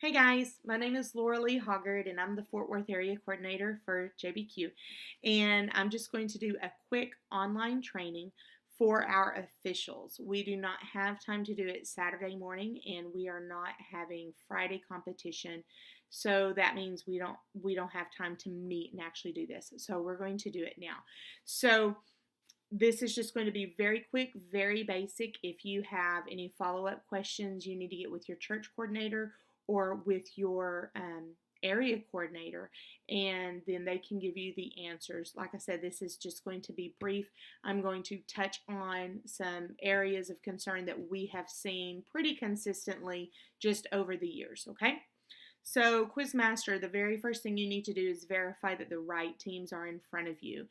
Hey guys, my name is Laura Lee Hoggard and I'm the Fort Worth area coordinator for JBQ. And I'm just going to do a quick online training for our officials. We do not have time to do it Saturday morning and we are not having Friday competition. So that means we don't have time to meet and actually do this. So we're going to do it now. So this is just going to be very quick, very basic. If you have any follow-up questions, you need to get with your church coordinator or with your area coordinator, and then they can give you the answers. Like I said, this is just going to be brief. I'm going to touch on some areas of concern that we have seen pretty consistently just over the years, okay? So, Quizmaster, the very first thing you need to do is verify that the right teams are in front of you.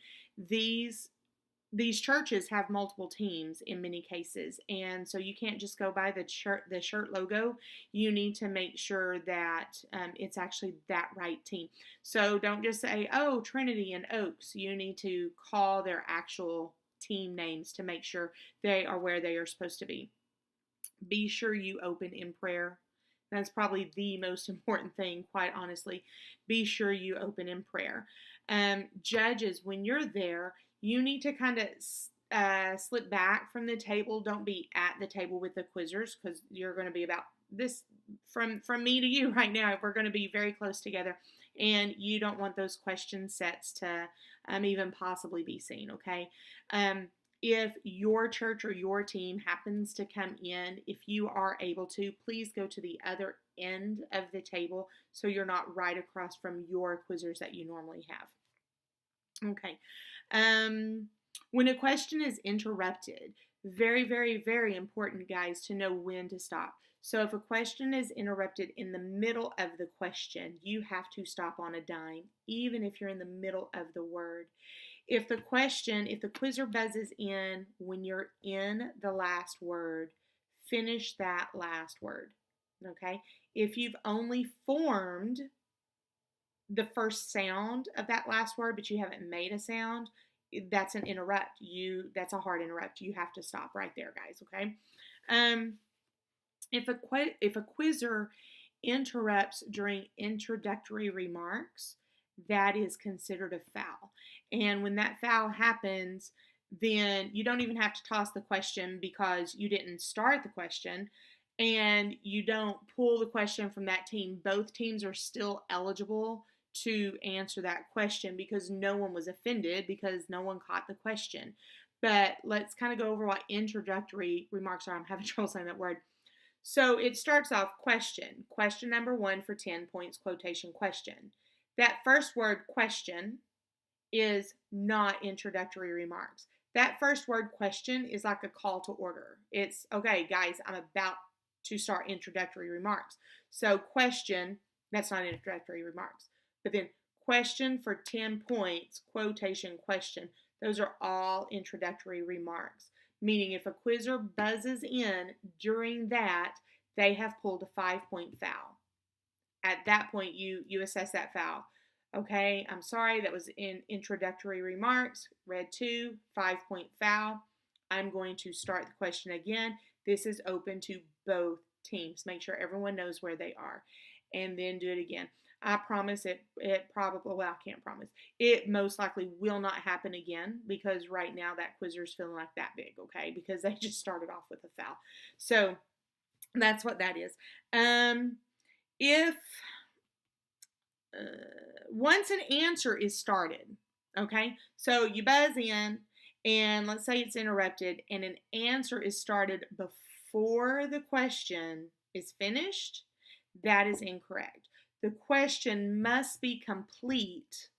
These churches have multiple teams in many cases, and so you can't just go by the shirt logo. You need to make sure that it's actually that right team. So don't just say, oh, Trinity and Oaks. You need to call their actual team names to make sure they are where they are supposed to be. Be sure you open in prayer. That's probably the most important thing, quite honestly. Be sure you open in prayer. Judges, when you're there, you need to kind of slip back from the table. Don't be at the table with the quizzers because you're going to be about this from me to you right now. We're going to be very close together, and you don't want those question sets to even possibly be seen. Okay. If your church or your team happens to come in, if you are able to, please go to the other end of the table so you're not right across from your quizzers that you normally have. Okay. When a question is interrupted, very, very, very important, guys, to know when to stop. So if a question is interrupted in the middle of the question, you have to stop on a dime, even if you're in the middle of the word. If the quizzer buzzes in when you're in the last word, finish that last word. Okay? If you've only formed the first sound of that last word, but you haven't made a sound, that's an interrupt. That's a hard interrupt. You have to stop right there, guys. Okay. If a quizzer interrupts during introductory remarks, that is considered a foul. And when that foul happens, then you don't even have to toss the question because you didn't start the question and you don't pull the question from that team. Both teams are still eligible to answer that question because no one was offended because no one caught the question. But let's kind of go over what introductory remarks are. I'm having trouble saying that word. So it starts off question. Question number 1 for 10 points, quotation question. That first word, question, is not introductory remarks. That first word, question, is like a call to order. It's, okay, guys, I'm about to start introductory remarks. So question, that's not introductory remarks. But then question for 10 points, quotation question, those are all introductory remarks. Meaning if a quizzer buzzes in during that, they have pulled a 5-point foul. At that point, you assess that foul. Okay, I'm sorry, that was in introductory remarks. Red 2, 5-point foul. I'm going to start the question again. This is open to both teams. Make sure everyone knows where they are. And then do it again. I promise it probably, well, I can't promise. It most likely will not happen again because right now that quizzer's feeling like that big, okay? Because they just started off with a foul. So that's what that is. If once an answer is started, okay? So you buzz in and let's say it's interrupted and an answer is started before the question is finished, that is incorrect. The question must be complete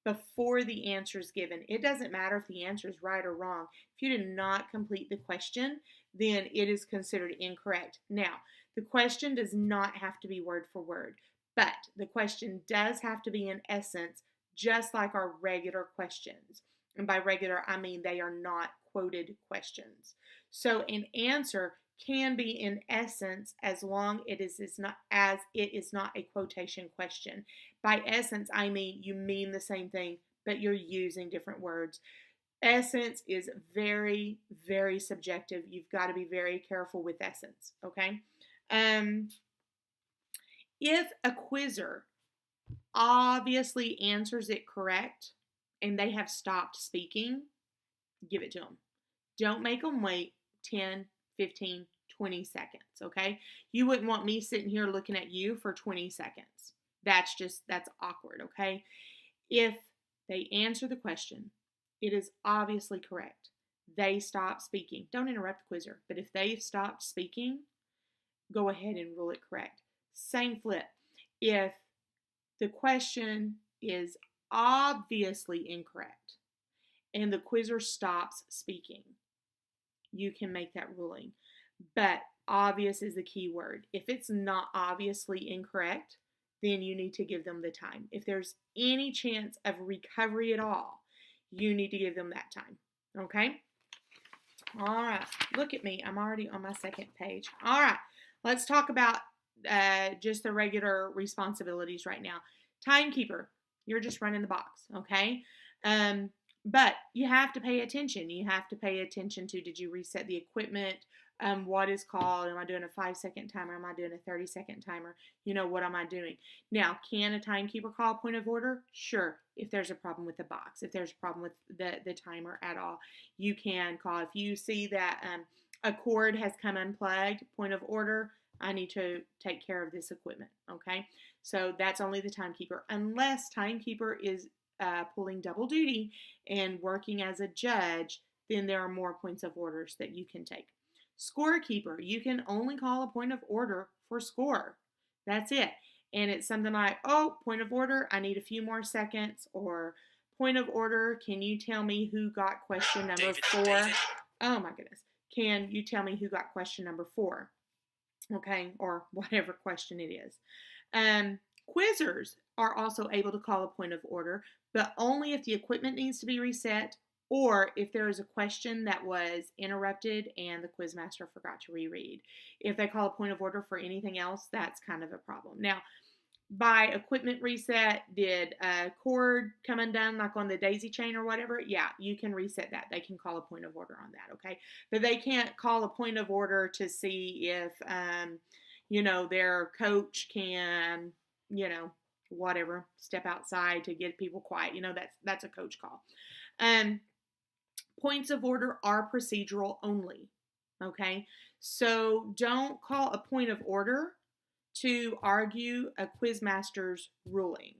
before the answer is given. It doesn't matter if the answer is right or wrong. If you did not complete the question, then it is considered incorrect. Now, the question does not have to be word for word, but the question does have to be in essence just like our regular questions. And by regular, I mean they are not quoted questions. So an answer can be in essence as long as it is not a quotation question. By essence, I mean you mean the same thing, but you're using different words. Essence is very, very subjective. You've got to be very careful with essence, okay? If a quizzer obviously answers it correct and they have stopped speaking, give it to them. Don't make them wait 10, 15, 20 seconds, okay? You wouldn't want me sitting here looking at you for 20 seconds. That's awkward, okay? If they answer the question, it is obviously correct. They stop speaking. Don't interrupt the quizzer, but if they've stopped speaking, go ahead and rule it correct. Same flip. If the question is obviously incorrect and the quizzer stops speaking, you can make that ruling. But obvious is the key word. If it's not obviously incorrect, then you need to give them the time. If there's any chance of recovery at all, you need to give them that time. Okay? All right. Look at me. I'm already on my second page. All right. Let's talk about just the regular responsibilities right now. Timekeeper, you're just running the box, okay? But you have to pay attention. You have to pay attention to, did you reset the equipment? What is called, am I doing a 5-second timer? Am I doing a 30-second timer? What am I doing? Now, can a timekeeper call a point of order? Sure, if there's a problem with the box, if there's a problem with the timer at all, you can call. If you see that a cord has come unplugged, point of order, I need to take care of this equipment, okay? So that's only the timekeeper, unless timekeeper is pulling double duty and working as a judge, then there are more points of orders that you can take. Scorekeeper, you can only call a point of order for score. That's it. And it's something like, oh, point of order, I need a few more seconds, or point of order, can you tell me who got question number 4? Oh my goodness. Can you tell me who got question number 4? Okay, or whatever question it is. Quizzers are also able to call a point of order, but only if the equipment needs to be reset, or if there is a question that was interrupted and the quizmaster forgot to reread. If they call a point of order for anything else, that's kind of a problem. Now, by equipment reset, did a cord come undone like on the daisy chain or whatever? Yeah, you can reset that. They can call a point of order on that, okay? But they can't call a point of order to see if, their coach can, whatever, step outside to get people quiet. That's a coach call. Points of order are procedural only, okay? So don't call a point of order to argue a quizmaster's ruling.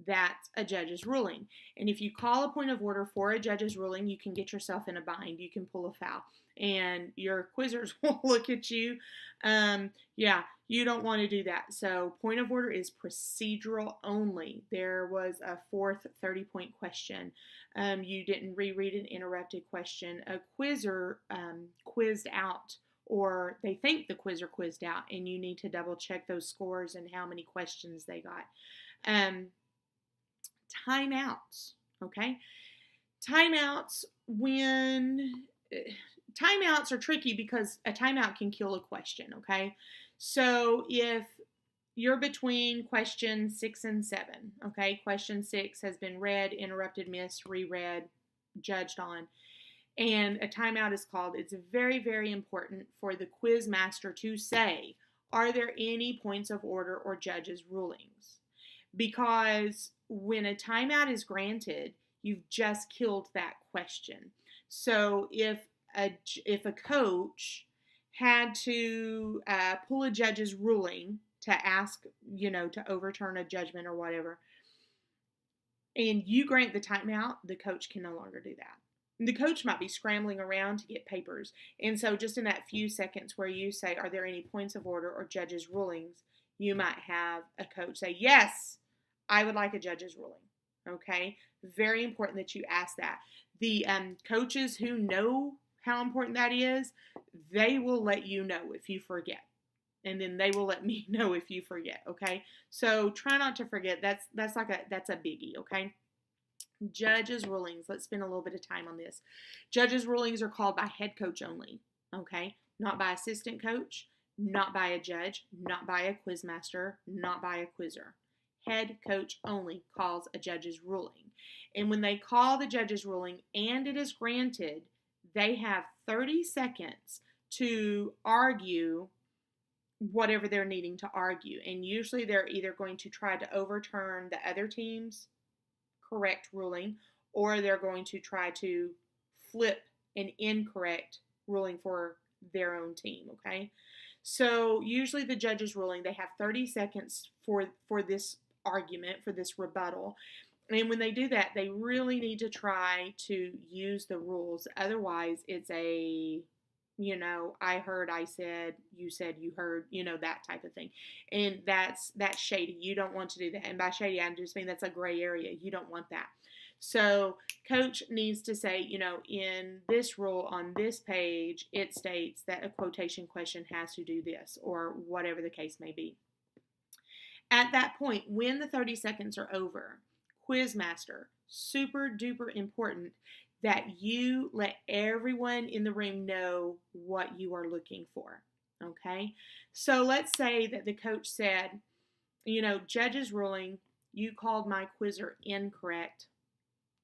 That's a judge's ruling. And if you call a point of order for a judge's ruling, you can get yourself in a bind. You can pull a foul. And your quizzers will look at you. You don't want to do that. So point of order is procedural only. There was a fourth 30-point question. You didn't reread an interrupted question. A quizzer quizzed out, or they think the quizzer quizzed out, and you need to double check those scores and how many questions they got. Timeouts, okay? Timeouts are tricky because a timeout can kill a question, okay? So if you're between question 6 and 7, okay? Question 6 has been read, interrupted, missed, reread, judged on, and a timeout is called. It's very, very important for the quiz master to say, are there any points of order or judges' rulings? Because when a timeout is granted, you've just killed that question. So if a coach had to pull a judge's ruling to ask, to overturn a judgment or whatever, and you grant the timeout, the coach can no longer do that. The coach might be scrambling around to get papers. And so just in that few seconds where you say, are there any points of order or judges' rulings, you might have a coach say, yes, I would like a judge's ruling. Okay? Very important that you ask that. The coaches who know how important that is, they will let you know if you forget. And then they will let me know if you forget, okay? So try not to forget. That's a biggie, okay? Judges' rulings. Let's spend a little bit of time on this. Judges' rulings are called by head coach only, okay? Not by assistant coach, not by a judge, not by a quizmaster, not by a quizzer. Head coach only calls a judge's ruling. And when they call the judge's ruling and it is granted, they have 30 seconds to argue whatever they're needing to argue. And usually they're either going to try to overturn the other team's correct ruling, or they're going to try to flip an incorrect ruling for their own team, okay? So usually the judge's ruling, they have 30 seconds for this argument, for this rebuttal. And when they do that, they really need to try to use the rules. Otherwise, it's a, I heard, I said, you heard, that type of thing. And that's shady. You don't want to do that. And by shady, I just mean that's a gray area. You don't want that. So coach needs to say, in this rule on this page, it states that a quotation question has to do this, or whatever the case may be. At that point, when the 30 seconds are over, Quizmaster, super duper important that you let everyone in the room know what you are looking for. Okay? So let's say that the coach said, judge's ruling, you called my quizzer incorrect.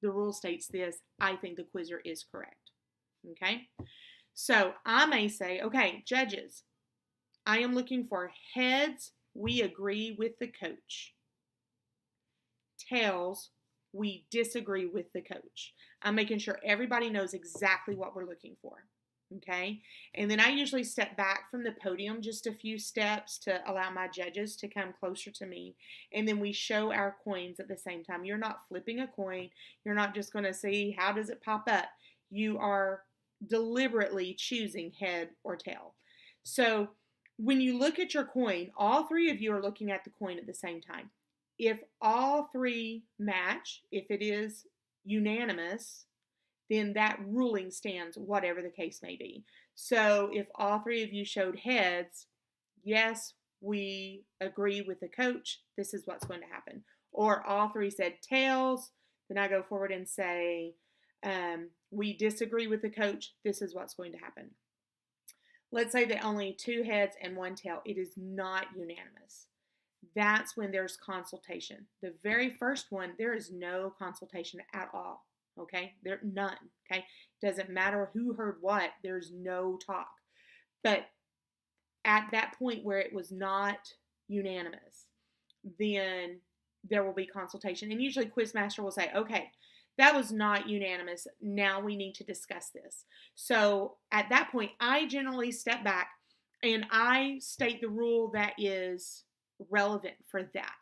The rule states this. I think the quizzer is correct. Okay? So I may say, okay, judges, I am looking for heads. We agree with the coach. Tails, we disagree with the coach. I'm making sure everybody knows exactly what we're looking for. Okay? And then I usually step back from the podium just a few steps to allow my judges to come closer to me. And then we show our coins at the same time. You're not flipping a coin. You're not just going to see how does it pop up. You are deliberately choosing head or tail. So when you look at your coin, all three of you are looking at the coin at the same time. If all three match, if it is unanimous, then that ruling stands, whatever the case may be. So if all three of you showed heads, yes, we agree with the coach, this is what's going to happen. Or all three said tails, then I go forward and say, we disagree with the coach, this is what's going to happen. Let's say that only 2 heads and 1 tail. It is not unanimous. That's when there's consultation. The very first one, there is no consultation at all. Okay? There none. Okay? Doesn't matter who heard what, there's no talk. But at that point where it was not unanimous, then there will be consultation. And usually Quizmaster will say, okay, that was not unanimous. Now we need to discuss this. So at that point, I generally step back and I state the rule that is relevant for that.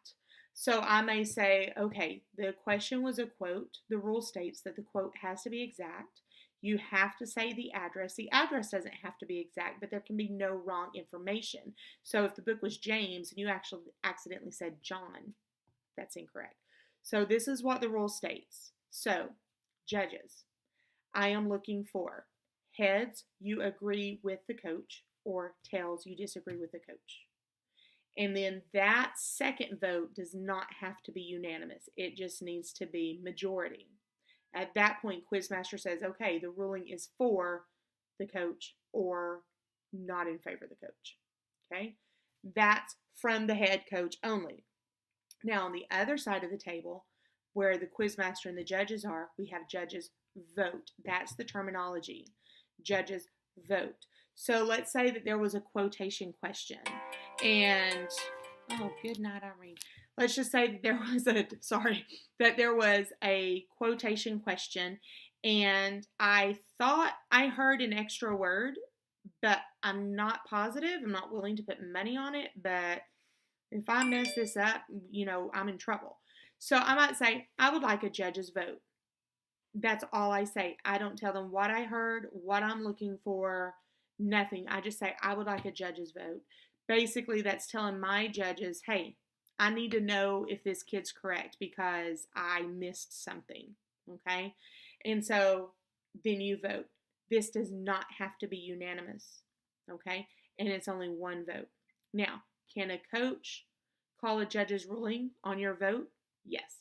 So I may say, okay, the question was a quote. The rule states that the quote has to be exact. You have to say the address. The address doesn't have to be exact, but there can be no wrong information. So if the book was James and you actually accidentally said John, that's incorrect. So this is what the rule states. So, judges, I am looking for heads, you agree with the coach, or tails, you disagree with the coach. And then that second vote does not have to be unanimous. It just needs to be majority. At that point, Quizmaster says, okay, the ruling is for the coach or not in favor of the coach. Okay? That's from the head coach only. Now, on the other side of the table, where the Quizmaster and the judges are, we have judges vote. That's the terminology. Judges vote. So let's say that there was a quotation question and, oh, good night, Irene. Let's just say that there was a quotation question and I thought I heard an extra word, but I'm not positive. I'm not willing to put money on it, but if I mess this up, I'm in trouble. So I might say, I would like a judge's vote. That's all I say. I don't tell them what I heard, what I'm looking for, nothing. I just say, I would like a judge's vote. Basically, that's telling my judges, hey, I need to know if this kid's correct because I missed something, okay? And so then you vote. This does not have to be unanimous, okay? And it's only one vote. Now, can a coach call a judge's ruling on your vote? Yes.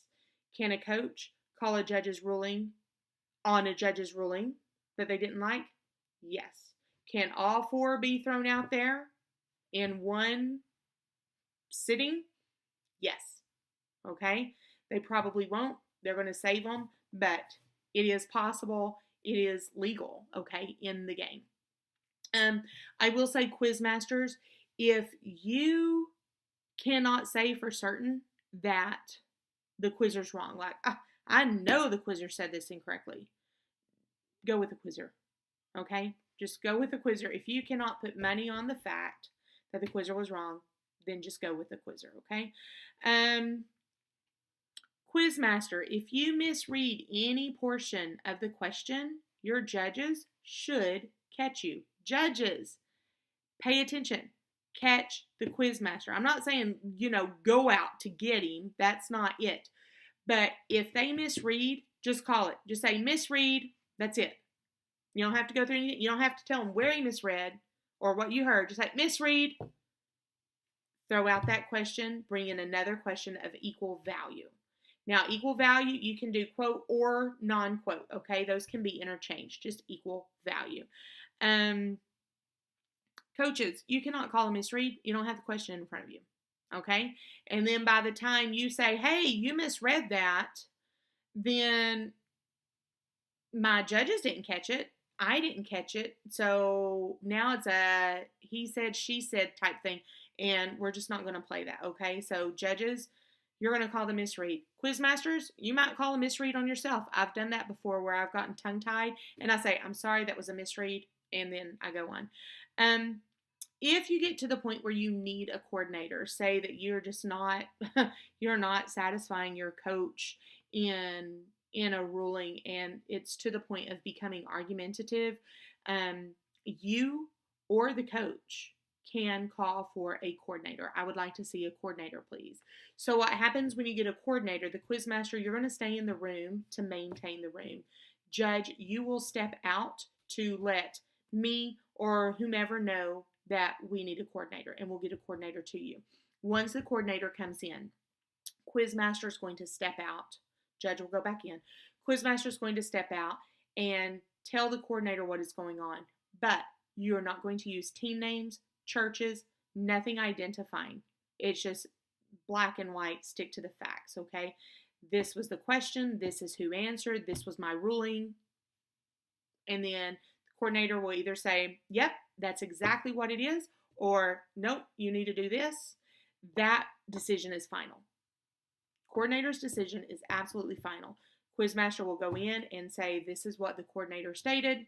Can a coach call a judge's ruling on a judge's ruling that they didn't like? Yes. Can all 4 be thrown out there in one sitting? Yes. Okay? They probably won't. They're going to save them, but it is possible. It is legal, okay, in the game. I will say, Quizmasters, If you cannot say for certain that the quizzer's wrong, like, I know the quizzer said this incorrectly, go with the quizzer, okay? Just go with the quizzer. If you cannot put money on the fact that the quizzer was wrong, then just go with the quizzer, okay? Quizmaster, if you misread any portion of the question, your judges should catch you. Judges, pay attention. Catch the quizmaster. I'm not saying, go out to get him. That's not it. But if they misread, just call it. Just say misread. That's it. You don't have to go through anything. You don't have to tell them where he misread or what you heard. Just say misread. Throw out that question. Bring in another question of equal value. Now, equal value, you can do quote or non-quote, okay? Those can be interchanged, just equal value. Coaches, you cannot call a misread. You don't have the question in front of you, okay? And then by the time you say, hey, you misread that, then my judges didn't catch it. I didn't catch it. So now it's a he said, she said type thing, and we're just not going to play that, okay? So judges, you're going to call the misread. Quizmasters, you might call a misread on yourself. I've done that before where I've gotten tongue-tied, and I say, I'm sorry, that was a misread, and then I go on. If you get to the point where you need a coordinator, say that you're just not, you're not satisfying your coach in a ruling, and it's to the point of becoming argumentative, you or the coach can call for a coordinator. I would like to see a coordinator, please. So what happens when you get a coordinator, the quizmaster, you're going to stay in the room to maintain the room. Judge, you will step out to let me or whomever know that we need a coordinator, and we'll get a coordinator to you. Once the coordinator comes in, quizmaster is going to step out. Judge will go back in. Quizmaster is going to step out and tell the coordinator what is going on. But you're not going to use team names, churches, nothing identifying. It's just black and white, stick to the facts, okay? This was the question, this is who answered, this was my ruling. And then the coordinator will either say, yep, that's exactly what it is, or nope, you need to do this. That decision is final. Coordinator's decision is absolutely final. Quizmaster will go in and say, this is what the coordinator stated,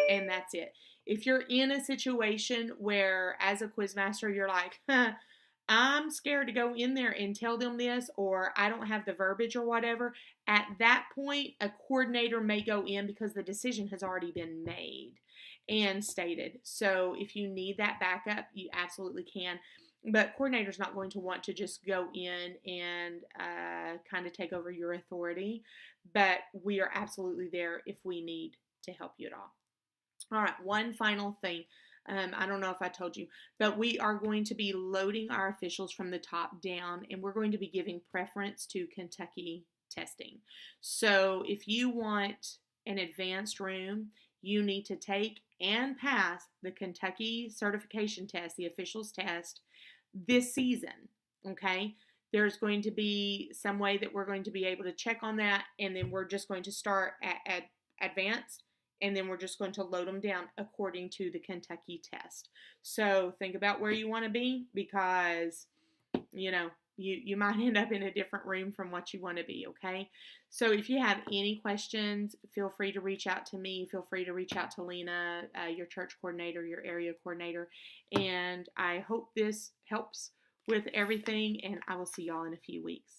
and that's it. If you're in a situation where, as a quizmaster, you're like, I'm scared to go in there and tell them this, or I don't have the verbiage or whatever, at that point, a coordinator may go in because the decision has already been made and stated. So if you need that backup, you absolutely can. But coordinator's not going to want to just go in and kind of take over your authority. But we are absolutely there if we need to help you at all. All right, one final thing. I don't know if I told you, but we are going to be loading our officials from the top down, and we're going to be giving preference to Kentucky testing. So if you want an advanced room, you need to take and pass the Kentucky certification test, the officials test, this season, okay? There's going to be some way that we're going to be able to check on that, and then we're just going to start at advanced, and then we're just going to load them down according to the Kentucky test. So think about where you want to be, because, you might end up in a different room from what you want to be, okay? So if you have any questions, feel free to reach out to me. Feel free to reach out to Lena, your church coordinator, your area coordinator. And I hope this helps with everything, and I will see y'all in a few weeks.